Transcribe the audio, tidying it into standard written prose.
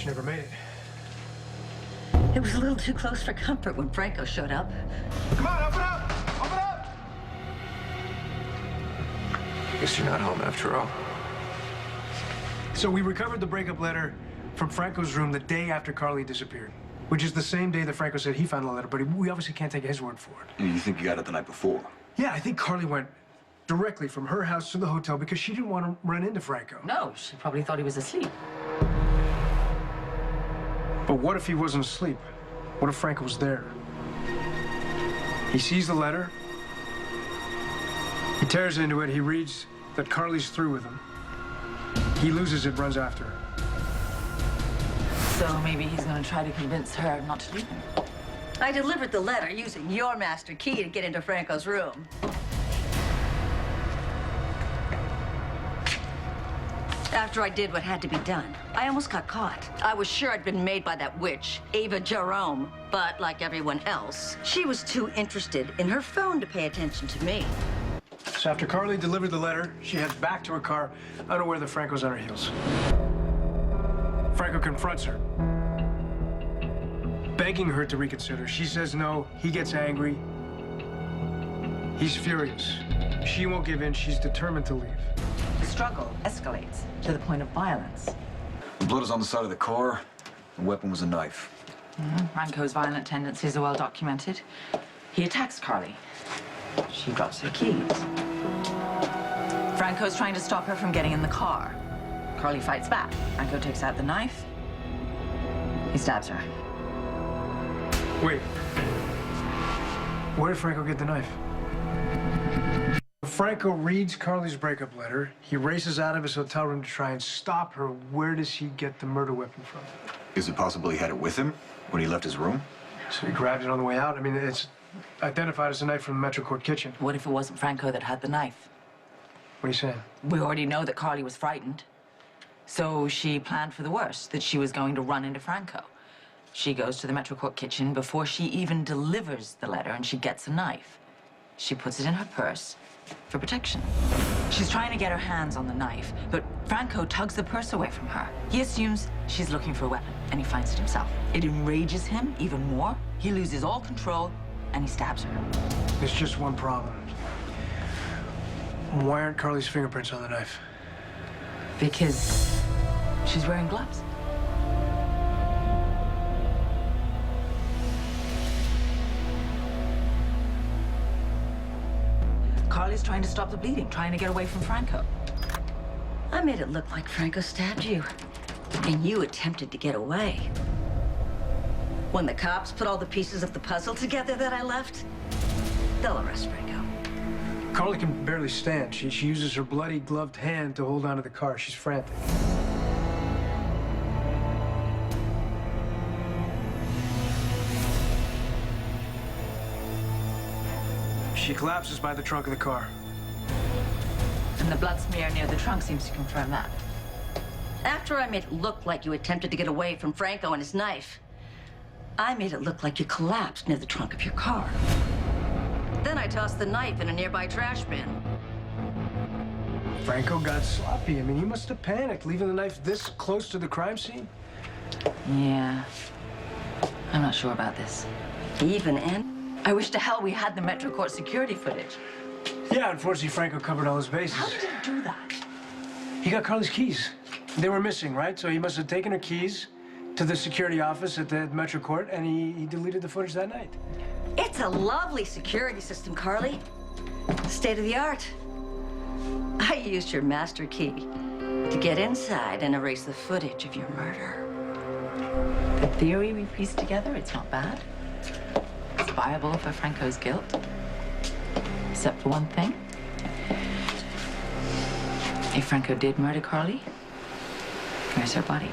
she never made it. It was a little too close for comfort when Franco showed up. Come on, open up! Open up! Guess you're not home after all. So we recovered the breakup letter from Franco's room the day after Carly disappeared, which is the same day that Franco said he found the letter, but we obviously can't take his word for it. You think you got it the night before? Yeah, I think Carly went directly from her house to the hotel because she didn't want to run into Franco. No, she probably thought he was asleep. But what if he wasn't asleep? What if Franco was there? He sees the letter. He tears into it. He reads that Carly's through with him. He loses it, runs after her. So maybe he's going to try to convince her not to leave him. I delivered the letter using your master key to get into Franco's room. After I did what had to be done, I almost got caught. I was sure I'd been made by that witch, Ava Jerome. But like everyone else, she was too interested in her phone to pay attention to me. So after Carly delivered the letter, she heads back to her car, unaware that Franco's on her heels. Franco confronts her, begging her to reconsider. She says no. He gets angry. He's furious. She won't give in. She's determined to leave. The struggle escalates to the point of violence. The blood is on the side of the car. The weapon was a knife. Franco's violent tendencies are well documented. He attacks Carly. She drops her keys. Franco's trying to stop her from getting in the car. Carly fights back. Franco takes out the knife. He stabs her. Wait. Where did Franco get the knife? Franco reads Carly's breakup letter. He races out of his hotel room to try and stop her. Where does he get the murder weapon from? Is it possible he had it with him when he left his room? So he grabbed it on the way out? I mean, it's identified as a knife from the Metro Court kitchen. What if it wasn't Franco that had the knife? What are you saying? We already know that Carly was frightened. So she planned for the worst, that she was going to run into Franco. She goes to the Metro Court kitchen before she even delivers the letter, and she gets a knife. She puts it in her purse for protection. She's trying to get her hands on the knife, but Franco tugs the purse away from her. He assumes she's looking for a weapon, and he finds it himself. It enrages him even more. He loses all control, and he stabs her. There's just one problem. Why aren't Carly's fingerprints on the knife? Because she's wearing gloves. Carly's trying to stop the bleeding, trying to get away from Franco. I made it look like Franco stabbed you, and you attempted to get away. When the cops put all the pieces of the puzzle together that I left, they'll arrest Franco. Carly can barely stand. She uses her bloody gloved hand to hold onto the car. She's frantic. She collapses by the trunk of the car. And the blood smear near the trunk seems to confirm that. After I made it look like you attempted to get away from Franco and his knife, I made it look like you collapsed near the trunk of your car. Then I tossed the knife in a nearby trash bin. Franco got sloppy. I mean, he must have panicked, leaving the knife this close to the crime scene. Yeah. I'm not sure about this. Even and I wish to hell we had the Metro Court security footage. Yeah, unfortunately, Franco covered all his bases. How did he do that? He got Carly's keys. They were missing, right? So he must have taken her keys to the security office at the Metro Court, and he deleted the footage that night. it's a lovely security system, Carly. State of the art. I used your master key to get inside and erase the footage of your murder. The theory we pieced together, it's not bad. It's viable for Franco's guilt. Except for one thing. If Franco did murder Carly, where's her body?